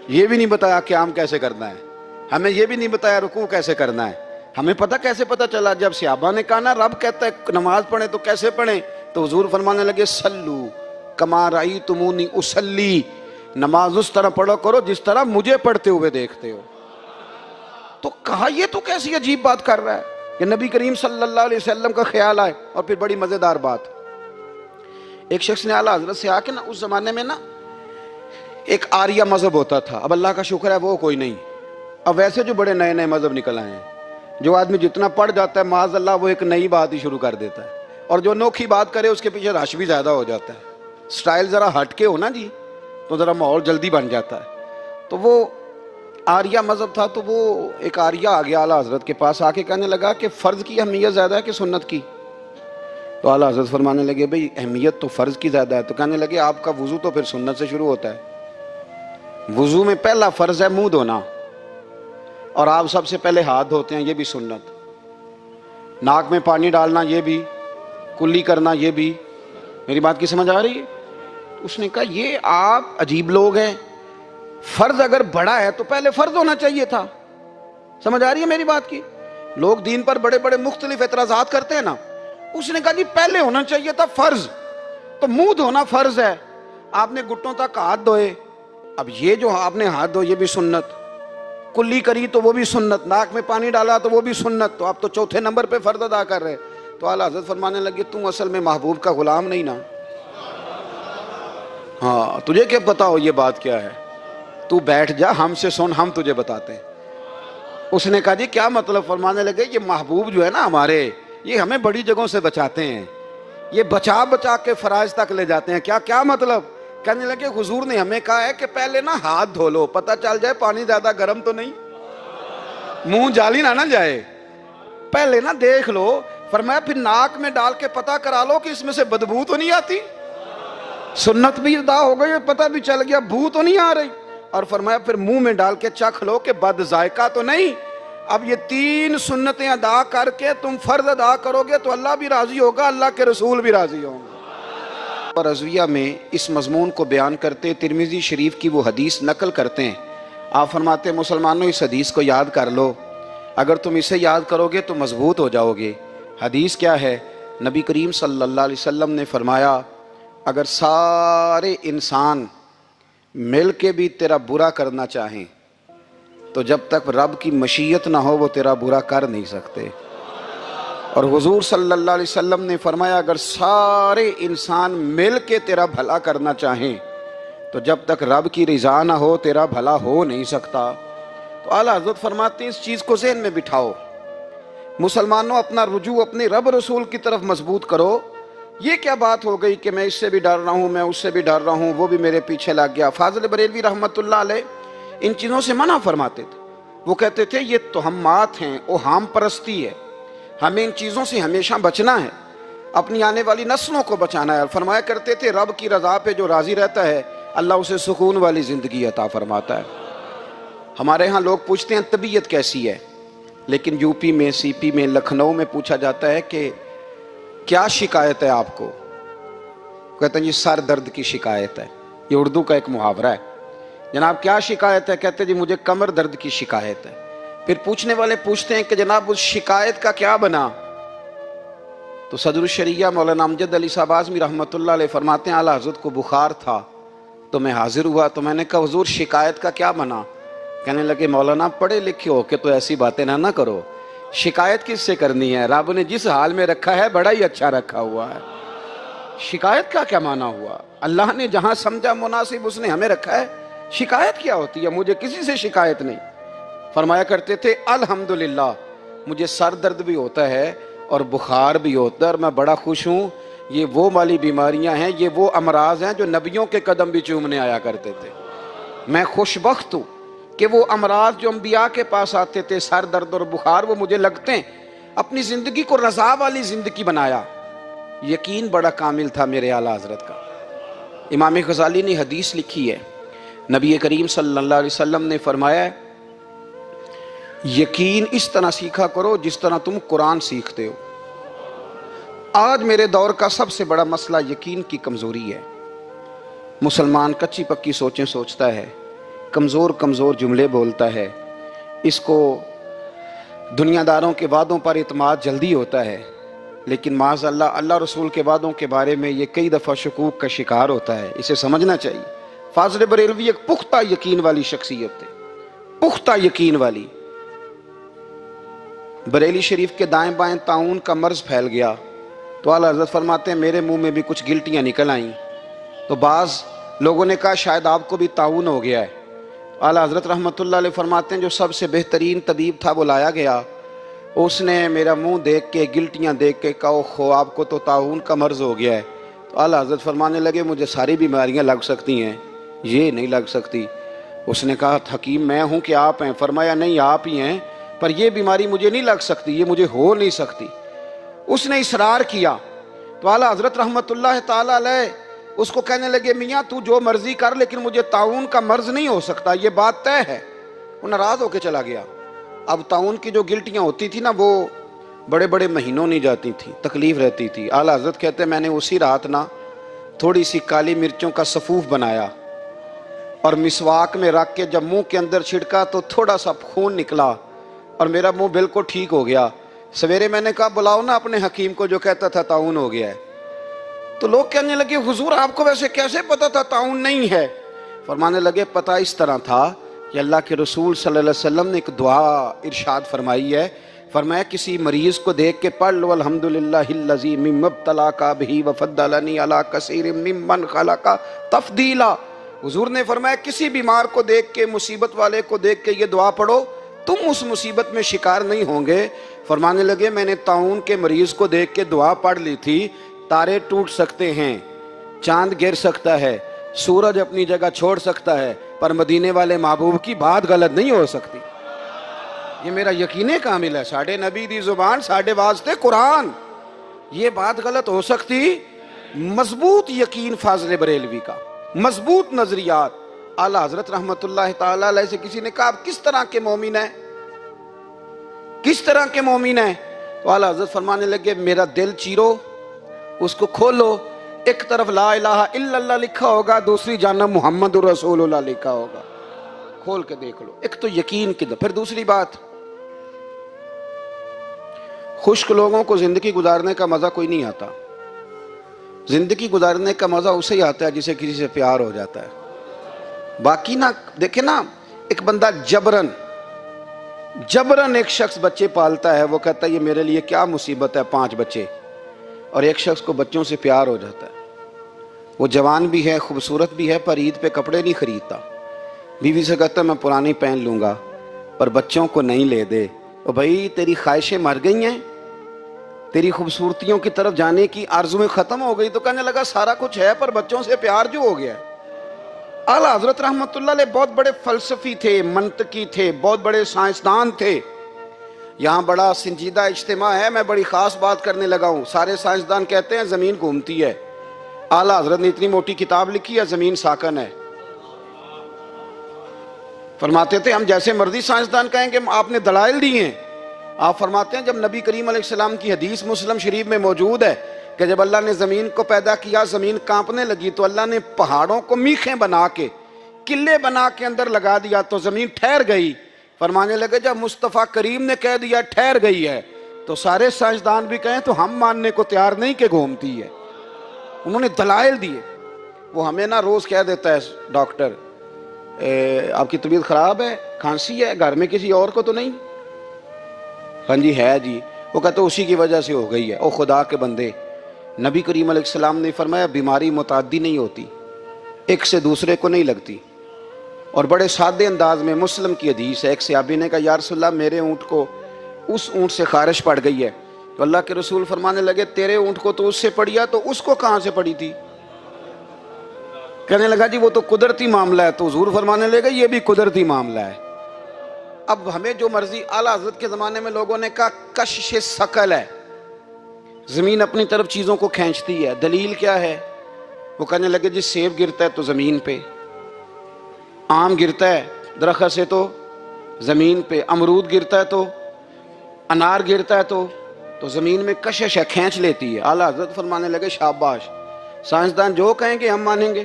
یہ بھی نہیں بتایا قیام کیسے کرنا ہے، ہمیں یہ بھی نہیں بتایا رکوع کیسے کرنا ہے۔ ہمیں پتہ کیسے پتہ چلا؟ جب صحابہ نے کہا نا رب کہتا ہے نماز پڑھیں تو کیسے پڑھیں، تو حضور فرمانے لگے سلو کما رأیتمونی اصلی، نماز اس طرح پڑھو کرو جس طرح مجھے پڑھتے ہوئے دیکھتے ہو۔ تو کہا یہ تو کیسی عجیب بات کر رہا ہے کہ نبی کریم صلی اللہ علیہ وسلم کا خیال آئے۔ اور پھر بڑی مزیدار بات، ایک شخص نے اعلیٰ حضرت سے آ کے نا اس زمانے میں نا ایک آریہ مذہب ہوتا تھا، اب اللہ کا شکر ہے وہ کوئی نہیں، اب ویسے جو بڑے نئے نئے مذہب نکل آئے ہیں، جو آدمی جتنا پڑھ جاتا ہے معاذ اللہ وہ ایک نئی بات ہی شروع کر دیتا ہے، اور جو انوکھی بات کرے اس کے پیچھے رش بھی زیادہ ہو جاتا ہے، سٹائل ذرا ہٹ کے ہو نا جی تو ذرا ماحول جلدی بن جاتا ہے۔ تو وہ آریہ مذہب تھا، تو وہ ایک آریہ آ گیا اعلیٰ حضرت کے پاس، آ کے کہنے لگا کہ فرض کی اہمیت زیادہ ہے کہ سنت کی؟ تو اعلیٰ حضرت فرمانے لگے بھئی اہمیت تو فرض کی زیادہ ہے۔ تو کہنے لگے آپ کا وضو تو پھر سنت سے شروع ہوتا ہے، وضو میں پہلا فرض ہے منہ دھونا، اور آپ سب سے پہلے ہاتھ دھوتے ہیں، یہ بھی سنت، ناک میں پانی ڈالنا یہ بھی، کلی کرنا یہ بھی۔ میری بات کی سمجھ آ رہی ہے؟ اس نے کہا یہ آپ عجیب لوگ ہیں، فرض اگر بڑا ہے تو پہلے فرض ہونا چاہیے تھا۔ سمجھ آ رہی ہے میری بات کی؟ لوگ دین پر بڑے بڑے مختلف اعتراضات کرتے ہیں نا، اس نے کہا جی پہلے ہونا چاہیے تھا فرض، تو منہ دھونا فرض ہے، آپ نے گھٹنوں تک ہاتھ دھوئے، اب یہ جو آپ نے ہاتھ دھوئے یہ بھی سنت، کلی کری تو وہ بھی سنت، ناک میں پانی ڈالا تو وہ بھی سنت، تو آپ تو چوتھے نمبر پہ فرض ادا کر رہے۔ تو اعلیٰ حضرت فرمانے لگے تم اصل میں محبوب کا غلام نہیں نا، ہاں تجھے کیا پتا ہو یہ بات کیا ہے، تو بیٹھ جا ہم سے سن، ہم تجھے بتاتے ہیں۔ اس نے کہا جی کیا مطلب؟ فرمانے لگے یہ محبوب جو ہے نا ہمارے، یہ ہمیں بڑی جگہوں سے بچاتے ہیں، یہ بچا بچا کے فرائض تک لے جاتے ہیں۔ کیا مطلب؟ کہنے لگے حضور نے ہمیں کہا ہے کہ پہلے نا ہاتھ دھو لو، پتہ چل جائے پانی زیادہ گرم تو نہیں، منہ جالی نہ جائے، پہلے نا دیکھ لو۔ فرمایا پھر ناک میں ڈال کے پتہ کرا لو کہ اس میں سے بدبو تو نہیں آتی. سنت بھی ادا ہو گئی اور پتہ بھی چل گیا بو تو نہیں آ رہی. اور فرمایا پھر منہ میں ڈال کے چکھ لو کہ بد ذائقہ تو نہیں. اب یہ 3 سنتیں ادا کر کے تم فرض ادا کرو گے تو اللہ بھی راضی ہوگا, اللہ کے رسول بھی راضی ہوں گے. اور رضویہ میں اس مضمون کو بیان کرتے ترمذی شریف کی وہ حدیث نقل کرتے ہیں. آپ فرماتے ہیں مسلمانوں اس حدیث کو یاد کر لو, اگر تم اسے یاد کرو گے تو مضبوط ہو جاؤ گے. حدیث کیا ہے؟ نبی کریم صلی اللہ علیہ وسلم نے فرمایا اگر سارے انسان مل کے بھی تیرا برا کرنا چاہیں تو جب تک رب کی مشیت نہ ہو وہ تیرا برا کر نہیں سکتے. اور حضور صلی اللہ علیہ وسلم نے فرمایا اگر سارے انسان مل کے تیرا بھلا کرنا چاہیں تو جب تک رب کی رضا نہ ہو تیرا بھلا ہو نہیں سکتا. تو اعلیٰ حضرت فرماتے ہیں اس چیز کو ذہن میں بٹھاؤ, مسلمانوں اپنا رجوع اپنے رب رسول کی طرف مضبوط کرو. یہ کیا بات ہو گئی کہ میں اس سے بھی ڈر رہا ہوں, میں اس سے بھی ڈر رہا ہوں, وہ بھی میرے پیچھے لگ گیا. فاضل بریلوی رحمۃ اللہ علیہ ان چیزوں سے منع فرماتے تھے. وہ کہتے تھے یہ توہمات ہیں, اوہام پرستی ہے, ہمیں ان چیزوں سے ہمیشہ بچنا ہے, اپنی آنے والی نسلوں کو بچانا ہے. اور فرمایا کرتے تھے رب کی رضا پہ جو راضی رہتا ہے اللہ اسے سکون والی زندگی عطا فرماتا ہے. ہمارے ہاں لوگ پوچھتے ہیں طبیعت کیسی ہے, لیکن یو پی میں, سی پی میں, لکھنؤ میں پوچھا جاتا ہے کہ کیا شکایت ہے آپ کو؟ کہتے ہیں جی سر درد کی شکایت ہے. یہ اردو کا ایک محاورہ ہے. جناب کیا شکایت ہے؟ کہتے ہیں جی مجھے کمر درد کی شکایت ہے. پھر پوچھنے والے پوچھتے ہیں کہ جناب اس شکایت کا کیا بنا؟ تو صدر الشریعہ مولانا امجد علی صاحب اعظمی رحمۃ اللہ علیہ فرماتے ہیں اعلیٰ حضرت کو بخار تھا تو میں حاضر ہوا, تو میں نے کہا حضور شکایت کا کیا بنا؟ کہنے لگے مولانا پڑھے لکھے ہو کے تو ایسی باتیں نہ کرو, شکایت کس سے کرنی ہے؟ رب نے جس حال میں رکھا ہے بڑا ہی اچھا رکھا ہوا ہے. شکایت کا کیا معنی ہوا؟ اللہ نے جہاں سمجھا مناسب اس نے ہمیں رکھا ہے. شکایت کیا ہوتی ہے؟ مجھے کسی سے شکایت نہیں. فرمایا کرتے تھے الحمدللہ مجھے سر درد بھی ہوتا ہے اور بخار بھی ہوتا ہے اور میں بڑا خوش ہوں. یہ وہ والی بیماریاں ہیں, یہ وہ امراض ہیں جو نبیوں کے قدم بھی چومنے آیا کرتے تھے. میں خوش بخت ہوں کہ وہ امراض جو انبیاء کے پاس آتے تھے, سر درد اور بخار, وہ مجھے لگتے ہیں. اپنی زندگی کو رضا والی زندگی بنایا. یقین بڑا کامل تھا میرے اعلیٰ حضرت کا. امام غزالی نے حدیث لکھی ہے, نبی کریم صلی اللہ علیہ وسلم نے فرمایا یقین اس طرح سیکھا کرو جس طرح تم قرآن سیکھتے ہو. آج میرے دور کا سب سے بڑا مسئلہ یقین کی کمزوری ہے. مسلمان کچی پکی سوچیں سوچتا ہے, کمزور کمزور جملے بولتا ہے, اس کو دنیا داروں کے وعدوں پر اعتماد جلدی ہوتا ہے, لیکن معاذ اللہ اللہ رسول کے وعدوں کے بارے میں یہ کئی دفعہ شکوک کا شکار ہوتا ہے. اسے سمجھنا چاہیے. فاضل بریلوی ایک پختہ یقین والی شخصیت تھے, پختہ یقین والی. بریلی شریف کے دائیں بائیں طاعون کا مرض پھیل گیا تو اعلیٰ حضرت فرماتے ہیں میرے منہ میں بھی کچھ گلٹیاں نکل آئیں. تو بعض لوگوں نے کہا شاید آپ کو بھی طاعون ہو گیا ہے. اعلیٰ حضرت رحمۃ اللہ علیہ فرماتے ہیں جو سب سے بہترین طبیب تھا وہ لایا گیا. اس نے میرا منہ دیکھ کے, گلٹیاں دیکھ کے کہا خو آپ کو تو طاعون کا مرض ہو گیا ہے. تو اعلیٰ حضرت فرمانے لگے مجھے ساری بیماریاں لگ سکتی ہیں, یہ نہیں لگ سکتی. اس نے کہا حکیم میں ہوں کہ آپ ہیں؟ فرمایا نہیں آپ ہی ہیں, پر یہ بیماری مجھے نہیں لگ سکتی, یہ مجھے ہو نہیں سکتی. اس نے اصرار کیا تو اعلیٰ حضرت رحمۃ اللہ تعالیٰ علیہ اس کو کہنے لگے میاں تو جو مرضی کر لیکن مجھے طاعون کا مرض نہیں ہو سکتا, یہ بات طے ہے. وہ ناراض ہو کے چلا گیا. اب طاعون کی جو گلٹیاں ہوتی تھی نا وہ بڑے بڑے مہینوں نہیں جاتی تھی, تکلیف رہتی تھی. اعلیٰ حضرت کہتے میں نے اسی رات نا تھوڑی سی کالی مرچوں کا صفوف بنایا اور مسواک میں رکھ کے جب منہ کے اندر چھڑکا تو تھوڑا سا خون نکلا اور میرا منہ بالکل ٹھیک ہو گیا. سویرے میں نے کہا بلاؤ نا اپنے حکیم کو جو کہتا تھا طاعون ہو گیا ہے. تو لوگ کہنے لگے حضور آپ کو ویسے کیسے پتا تھا طاعون نہیں ہے؟ فرمانے لگے پتہ اس طرح تھا کہ اللہ کے رسول صلی اللہ علیہ وسلم نے ایک دعا ارشاد فرمائی ہے. فرمایا کسی مریض کو دیکھ کے پڑھ لو الحمدللہ الذی مما ابتلاک بہ وفضلنی علی کثیر ممن خلق تفضیلا. حضور نے فرمایا کسی بیمار کو دیکھ کے, مصیبت والے کو دیکھ کے یہ دعا پڑھو, تم اس مصیبت میں شکار نہیں ہوں گے. فرمانے لگے میں نے طاعون کے مریض کو دیکھ کے دعا پڑھ لی تھی. تارے ٹوٹ سکتے ہیں, چاند گر سکتا ہے, سورج اپنی جگہ چھوڑ سکتا ہے, پر مدینے والے محبوب کی بات غلط نہیں ہو سکتی. یہ میرا یقین کامل ہے. ساڈے نبی دی زبان ساڈے واسطے قرآن. یہ بات غلط ہو سکتی؟ مضبوط یقین فاضل بریلوی کا، مضبوط نظریات۔ اعلیٰ حضرت رحمت اللہ تعالی علیہ سے کسی نے کہا آپ کس طرح کے مومن ہیں، کس طرح کے مومن ہیں؟ تو اعلیٰ حضرت فرمانے لگے میرا دل چیرو، اس کو کھولو، ایک طرف لا الہ الا اللہ لکھا ہوگا، دوسری جانب محمد رسول اللہ لکھا ہوگا، کھول کے دیکھ لو۔ ایک تو یقین کی پھر دوسری بات، خشک لوگوں کو زندگی گزارنے کا مزہ کوئی نہیں آتا۔ زندگی گزارنے کا مزہ اسے ہی آتا ہے جسے کسی سے پیار ہو جاتا ہے۔ باقی نہ دیکھیں نا، ایک بندہ جبرن ایک شخص بچے پالتا ہے، وہ کہتا ہے یہ میرے لیے کیا مصیبت ہے 5 بچے، اور ایک شخص کو بچوں سے پیار ہو جاتا ہے، وہ جوان بھی ہے، خوبصورت بھی ہے، پر عید پہ کپڑے نہیں خریدتا، بیوی سے کہتا ہے میں پرانی پہن لوں گا پر بچوں کو نہیں لے دے۔ تو بھائی تیری خواہشیں مر گئی ہیں، تیری خوبصورتیوں کی طرف جانے کی آرزویں ختم ہو گئی، تو کہنے لگا سارا کچھ ہے پر بچوں سے پیار جو ہو گیا ہے۔ اعلیٰ حضرت رحمت اللہ علیہ بہت بڑے فلسفی تھے، منطقی تھے، بہت بڑے سائنسدان تھے۔ یہاں بڑا سنجیدہ اجتماع ہے، میں بڑی خاص بات کرنے لگا ہوں۔ سارے سائنسدان کہتے ہیں زمین گھومتی ہے، اعلیٰ حضرت نے اتنی موٹی کتاب لکھی ہے زمین ساکن ہے۔ فرماتے تھے ہم جیسے مرضی سائنسدان کہیں کہ آپ نے دلائل دی ہیں۔ آپ فرماتے ہیں جب نبی کریم علیہ السلام کی حدیث مسلم شریف میں موجود ہے کہ جب اللہ نے زمین کو پیدا کیا زمین کانپنے لگی تو اللہ نے پہاڑوں کو میخیں بنا کے قلعے بنا کے اندر لگا دیا تو زمین ٹھہر گئی۔ فرمانے لگے جب مصطفیٰ کریم نے کہہ دیا ٹھہر گئی ہے تو سارے سائنسدان بھی کہیں تو ہم ماننے کو تیار نہیں کہ گھومتی ہے۔ انہوں نے دلائل دیے۔ وہ ہمیں نہ روز کہہ دیتا ہے ڈاکٹر آپ کی طبیعت خراب ہے، کھانسی ہے، گھر میں کسی اور کو تو نہیں؟ ہاں جی ہے جی۔ وہ کہتے اسی کی وجہ سے ہو گئی ہے۔ او خدا کے بندے، نبی کریم علیہ السلام نے فرمایا بیماری متعدی نہیں ہوتی، ایک سے دوسرے کو نہیں لگتی۔ اور بڑے سادے انداز میں مسلم کی حدیث ہے، ایک صحابی نے کہا یا رسول اللہ میرے اونٹ کو اس اونٹ سے خارش پڑ گئی ہے، تو اللہ کے رسول فرمانے لگے تیرے اونٹ کو تو اس سے پڑی ہے تو اس کو کہاں سے پڑی تھی؟ کہنے لگا جی وہ تو قدرتی معاملہ ہے، تو حضور فرمانے لگے یہ بھی قدرتی معاملہ ہے۔ اب ہمیں جو مرضی، اعلیٰ حضرت کے زمانے میں لوگوں نے کہا کشش ثقل ہے، زمین اپنی طرف چیزوں کو کھینچتی ہے۔ دلیل کیا ہے؟ وہ کہنے لگے جی سیب گرتا ہے تو زمین پہ، آم گرتا ہے درخت سے تو زمین پہ، امرود گرتا ہے تو، انار گرتا ہے تو زمین میں کشش ہے، کھینچ لیتی ہے۔ اعلیٰ حضرت فرمانے لگے شاباش، سائنسدان جو کہیں گے ہم مانیں گے۔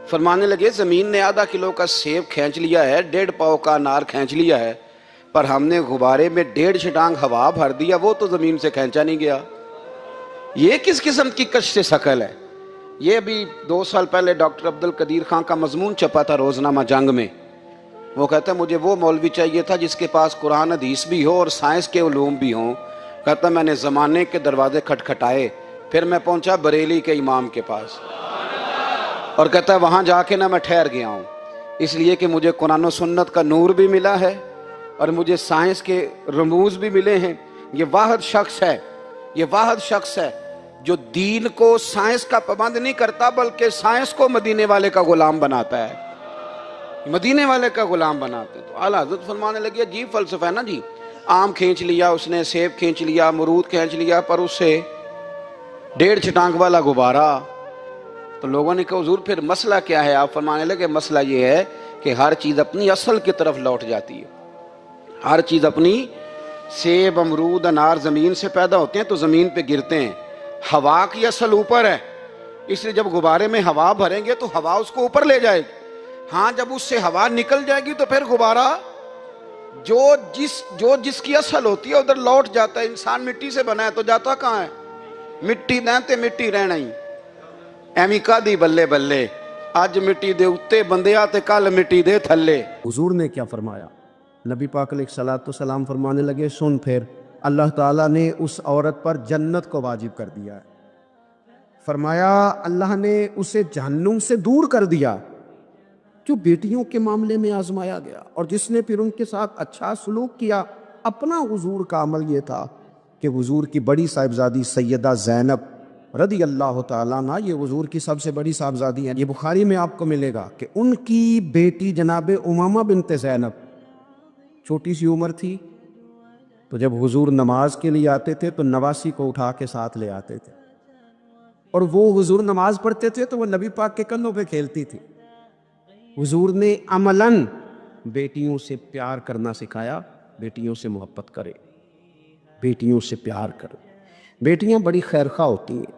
فرمانے لگے زمین نے آدھا کلو کا سیب کھینچ لیا ہے، 1.5 پاؤ کا انار کھینچ لیا ہے، پر ہم نے غبارے میں 1.5 چھٹانگ ہوا بھر دیا، وہ تو زمین سے کھینچا نہیں گیا۔ یہ کس قسم کی کش سے ثقل ہے؟ یہ ابھی 2 سال پہلے ڈاکٹر عبد القدیر خان کا مضمون چھپا تھا روزنامہ جنگ میں۔ وہ کہتا ہے مجھے وہ مولوی چاہیے تھا جس کے پاس قرآن حدیث بھی ہو اور سائنس کے علوم بھی ہوں۔ کہتا میں نے زمانے کے دروازے کھٹکھٹائے، پھر میں پہنچا بریلی کے امام کے پاس، اور کہتا ہے وہاں جا کے میں ٹھہر گیا ہوں، اس لیے کہ مجھے قرآن و سنت کا نور بھی ملا ہے اور مجھے سائنس کے رموز بھی ملے ہیں۔ یہ واحد شخص ہے جو دین کو سائنس کا پابند نہیں کرتا بلکہ سائنس کو مدینے والے کا غلام بناتا ہے، مدینے والے کا غلام بناتے ہیں۔ تو اعلیٰ حضرت فرمانے لگے عجیب فلسفہ ہے نا جی، آم کھینچ لیا اس نے، سیب کھینچ لیا، امرود کھینچ لیا، پر اس سے 1.5 چھٹانگ والا غبارہ۔ تو لوگوں نے کہا حضور پھر مسئلہ کیا ہے؟ آپ فرمانے لگے مسئلہ یہ ہے کہ ہر چیز اپنی اصل کی طرف لوٹ جاتی ہے، ہر چیز اپنی، سیب امرود انار زمین سے پیدا ہوتے ہیں تو زمین پہ گرتے ہیں، ہوا کی اصل اوپر ہے، اس لیے جب غبارے میں ہوا بھریں گے تو ہوا اس کو اوپر لے جائے گی۔ ہاں جب اس سے ہوا نکل جائے گی تو پھر غبارہ جو جس کی اصل ہوتی ہے ادھر لوٹ جاتا ہے۔ انسان مٹی سے بنا ہے تو جاتا کہاں ہے؟ مٹی دیں مٹی رہنا ہی ایمی کا دی بلے بلے، آج مٹی دے اتے بندیا تے کل مٹی دے تھلے۔ حضور نے کیا فرمایا؟ نبی پاک علیہ الصلوۃ والسلام فرمانے لگے سن پھر اللہ تعالیٰ نے اس عورت پر جنت کو واجب کر دیا ہے۔ فرمایا اللہ نے اسے جہنم سے دور کر دیا جو بیٹیوں کے معاملے میں آزمایا گیا، اور جس نے پھر ان کے ساتھ اچھا سلوک کیا۔ اپنا حضور کا عمل یہ تھا کہ حضور کی بڑی صاحبزادی سیدہ زینب رضی اللہ تعالیٰ عنہ، یہ حضور کی سب سے بڑی صاحبزادی ہیں، یہ بخاری میں آپ کو ملے گا کہ ان کی بیٹی جناب امامہ بنت زینب چھوٹی سی عمر تھی، تو جب حضور نماز کے لیے آتے تھے تو نواسی کو اٹھا کے ساتھ لے آتے تھے، اور وہ حضور نماز پڑھتے تھے تو وہ نبی پاک کے کندھوں پہ کھیلتی تھی۔ حضور نے عملاً بیٹیوں سے پیار کرنا سکھایا، بیٹیوں سے محبت کرے، بیٹیوں سے پیار کرے۔ بیٹیاں بڑی خیرخواہ ہوتی ہیں،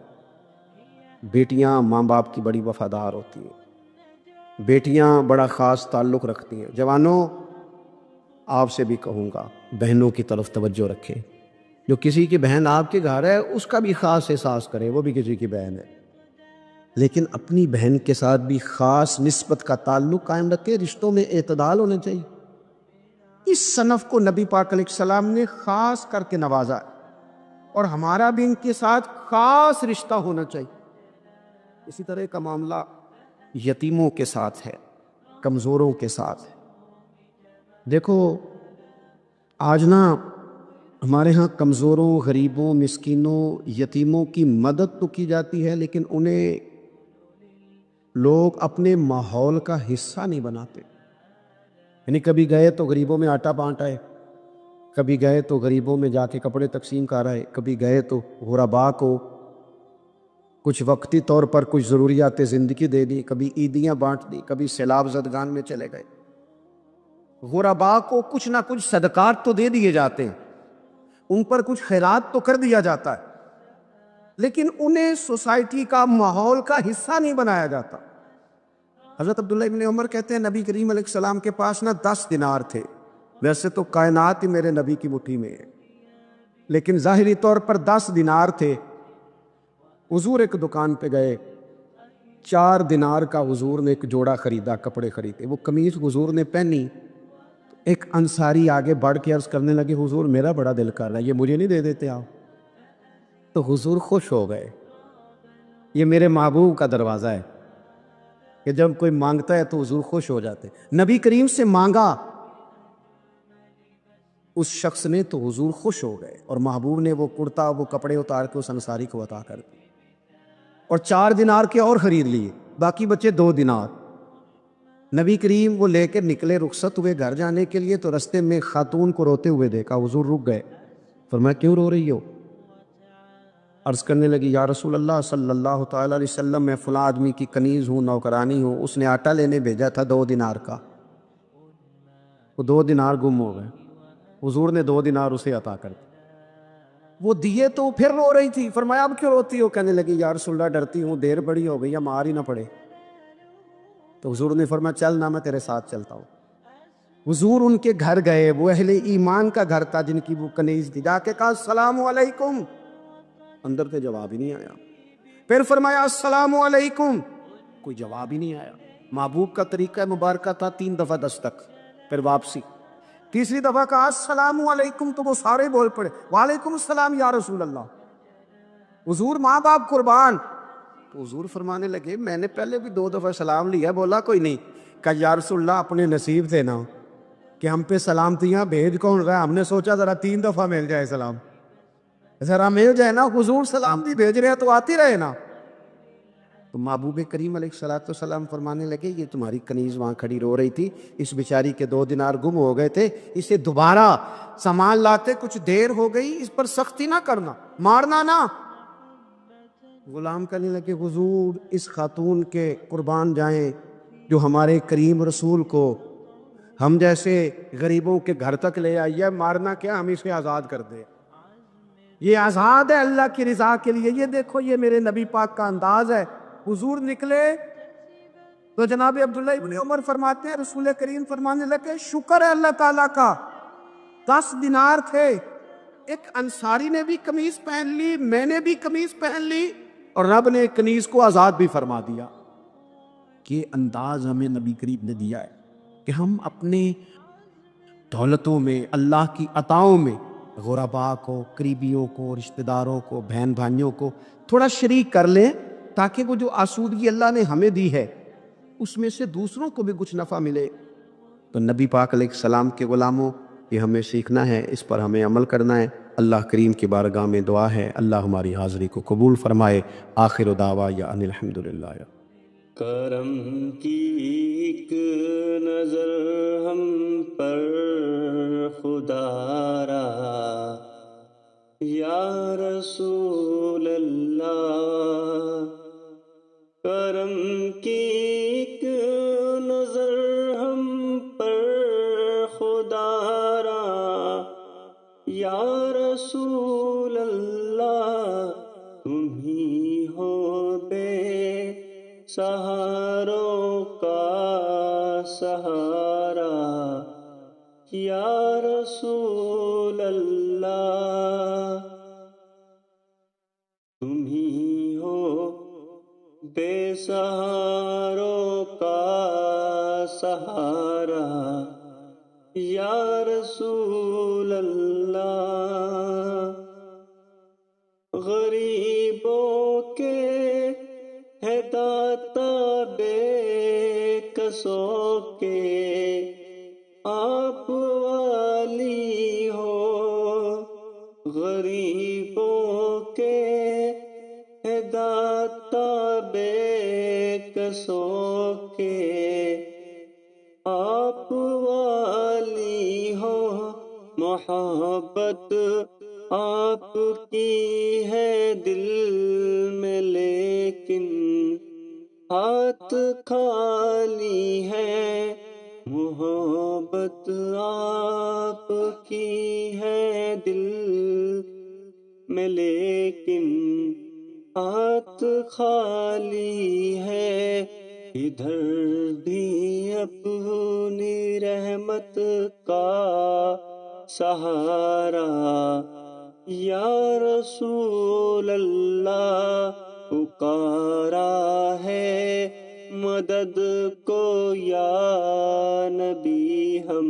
بیٹیاں ماں باپ کی بڑی وفادار ہوتی ہیں، بیٹیاں بڑا خاص تعلق رکھتی ہیں۔ جوانوں، آپ سے بھی کہوں گا بہنوں کی طرف توجہ رکھیں۔ جو کسی کی بہن آپ کے گھر ہے اس کا بھی خاص احساس کرے، وہ بھی کسی کی بہن ہے، لیکن اپنی بہن کے ساتھ بھی خاص نسبت کا تعلق قائم رکھے۔ رشتوں میں اعتدال ہونا چاہیے۔ اس صنف کو نبی پاک علیہ السلام نے خاص کر کے نوازا ہے، اور ہمارا بھی ان کے ساتھ خاص رشتہ ہونا چاہیے۔ اسی طرح کا معاملہ یتیموں کے ساتھ ہے، کمزوروں کے ساتھ ہے۔ دیکھو آج نا ہمارے ہاں کمزوروں، غریبوں، مسکینوں، یتیموں کی مدد تو کی جاتی ہے، لیکن انہیں لوگ اپنے ماحول کا حصہ نہیں بناتے۔ یعنی کبھی گئے تو غریبوں میں آٹا بانٹ آئے، کبھی گئے تو غریبوں میں جا کے کپڑے تقسیم کر آئے، کبھی گئے تو غرباء کو کچھ وقتی طور پر کچھ ضروریات زندگی دے دی، کبھی عیدیاں بانٹ دی، کبھی سیلاب زدگان میں چلے گئے۔ غرباء کو کچھ نہ کچھ صدقات تو دے دیے جاتے ہیں، ان پر کچھ خیرات تو کر دیا جاتا ہے، لیکن انہیں سوسائٹی کا، ماحول کا حصہ نہیں بنایا جاتا۔ حضرت عبداللہ ابن عمر کہتے ہیں نبی کریم علیہ السلام کے پاس نا 10 دینار تھے۔ ویسے تو کائنات ہی میرے نبی کی مٹھی میں ہے، لیکن ظاہری طور پر 10 دینار تھے۔ حضور ایک دکان پہ گئے، 4 دینار کا حضور نے ایک جوڑا خریدا، کپڑے خریدے۔ وہ قمیض حضور نے پہنی، ایک انصاری آگے بڑھ کے عرض کرنے لگے حضور میرا بڑا دل کر رہا ہے، یہ مجھے نہیں دے دیتے آپ؟ تو حضور خوش ہو گئے۔ یہ میرے محبوب کا دروازہ ہے کہ جب کوئی مانگتا ہے تو حضور خوش ہو جاتے۔ نبی کریم سے مانگا اس شخص نے تو حضور خوش ہو گئے، اور محبوب نے وہ کرتا، وہ کپڑے اتار کے اس انصاری کو عطا کر دی، اور 4 دینار کے اور خرید لیے، باقی بچے 2 دینار۔ نبی کریم وہ لے کے نکلے، رخصت ہوئے گھر جانے کے لیے، تو رستے میں خاتون کو روتے ہوئے دیکھا۔ حضور رک گئے، فرمایا کیوں رو رہی ہو؟ عرض کرنے لگی یا رسول اللہ صلی اللہ تعالی علیہ وسلم، میں فلاں آدمی کی کنیز ہوں، نوکرانی ہوں، اس نے آٹا لینے بھیجا تھا 2 دینار کا، وہ 2 دینار گم ہو گئے۔ حضور نے 2 دینار اسے عطا کر دی، وہ دیے تو پھر رو رہی تھی۔ فرمایا اب کیوں روتی ہو؟ کہنے لگی یا رسول اللہ ڈرتی ہوں دیر بڑی ہو گئی یا مار ہی نہ پڑے۔ تو حضور نے فرمایا چل نہ، میں تیرے ساتھ چلتا ہوں۔ حضور ان کے گھر گئے، وہ اہل ایمان کا گھر تھا جن کی وہ کنیز تھی، جا کے کہا السلام علیکم، اندر سے جواب ہی نہیں آیا۔ پھر فرمایا السلام علیکم، کوئی جواب ہی نہیں آیا۔ محبوب کا طریقہ مبارکہ تھا 3 دفعہ دستک، پھر واپسی۔ تیسری دفعہ کہا السلام علیکم، تو وہ سارے بول پڑے وعلیکم السلام یا رسول اللہ۔ حضور ماں باپ قربان۔ تو حضور فرمانے لگے میں نے پہلے بھی 2 دفعہ سلام لیا، بولا کوئی نہیں؟ کہا یا رسول اللہ اپنے نصیب تھے نا کہ ہم پہ سلامتیاں بھیج کون رہا ہے، ہم نے سوچا ذرا 3 دفعہ مل جائے سلام، ذرا مل جائے نا، حضور سلامتی بھیج رہے ہیں تو آتی رہے نا۔ تو محبوب کریم علیہ الصلوۃ والسلام فرمانے لگے یہ تمہاری کنیز وہاں کھڑی رو رہی تھی، اس بیچاری کے 2 دینار گم ہو گئے تھے، اسے دوبارہ سامان لاتے کچھ دیر ہو گئی، اس پر سختی نہ کرنا، مارنا نہ۔ غلام کہنے لگے حضور اس خاتون کے قربان جائیں جو ہمارے کریم رسول کو ہم جیسے غریبوں کے گھر تک لے آئی ہے، مارنا کیا، ہم اسے آزاد کر دیں، یہ آزاد ہے اللہ کی رضا کے لیے۔ یہ دیکھو یہ میرے نبی پاک کا انداز ہے۔ حضور نکلے تو جناب عبداللہ ابن عمر فرماتے ہیں رسول کریم فرمانے لگے شکر ہے اللہ تعالیٰ کا، 10 دینار تھے، ایک انصاری نے بھی قمیض پہن لی، میں نے بھی قمیض پہن لی، اور رب نے کنیز کو آزاد بھی فرما دیا۔ یہ انداز ہمیں نبی کریم نے دیا ہے کہ ہم اپنے دولتوں میں، اللہ کی عطاؤں میں غرباء کو، قریبیوں کو، رشتہ داروں کو، بہن بھائیوں کو تھوڑا شریک کر لیں، تاکہ وہ جو آسودگی اللہ نے ہمیں دی ہے اس میں سے دوسروں کو بھی کچھ نفع ملے۔ تو نبی پاک علیہ السلام کے غلاموں یہ ہمیں سیکھنا ہے، اس پر ہمیں عمل کرنا ہے۔ اللہ کریم کی بارگاہ میں دعا ہے اللہ ہماری حاضری کو قبول فرمائے۔ آخر دعوا یا ان الحمدللہ۔ کرم کی ایک نظر ہم پر خدا را یا رسول اللہ تم ہی ہو بے سہاروں کا سہارا، یا رسول اللہ تم ہی ہو بے سہاروں کا سہارا، یا رسول اللہ غریبوں کے ہے داتا بے کسوں کے آپ والی ہو، غریبوں کے ہے داتا بے کسوں کے آپ والی ہو، محبت آپ کی ہے دل میں لیکن ہاتھ خالی ہے، محبت آپ کی ہے دل میں لیکن ہاتھ خالی ہے، ادھر بھی اپنی رحمت کا سہارا، یا رسول اللہ پکارا ہے مدد کو، یا نبی ہم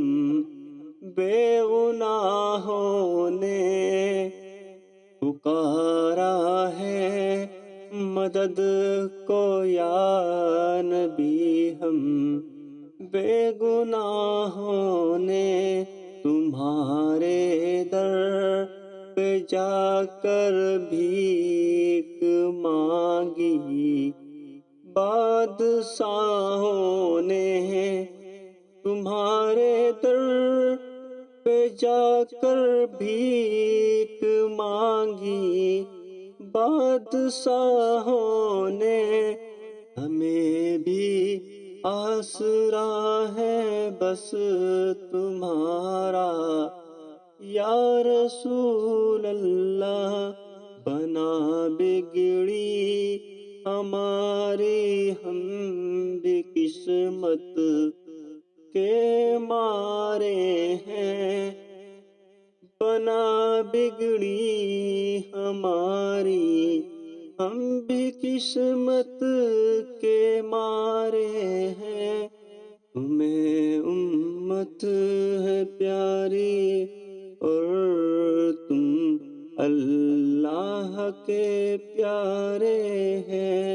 بے گناہوں نے پکارا ہے مدد کو، یا نبی ہم بے گناہوں نے تمہارے در پہ جا کر بھیک مانگی، بادشاہوں نے تمہارے در پہ جا کر بھیک مانگی، بادشاہوں نے ہمیں بھی آسرا ہے بس تمہارا، یا رسول اللہ بنا بگڑی ہماری ہم بھی قسمت کے مارے ہیں، بنا بگڑی ہماری ہم بھی قسمت کے مارے ہیں، تمہیں امت ہے پیاری اور تم اللہ کے پیارے ہیں،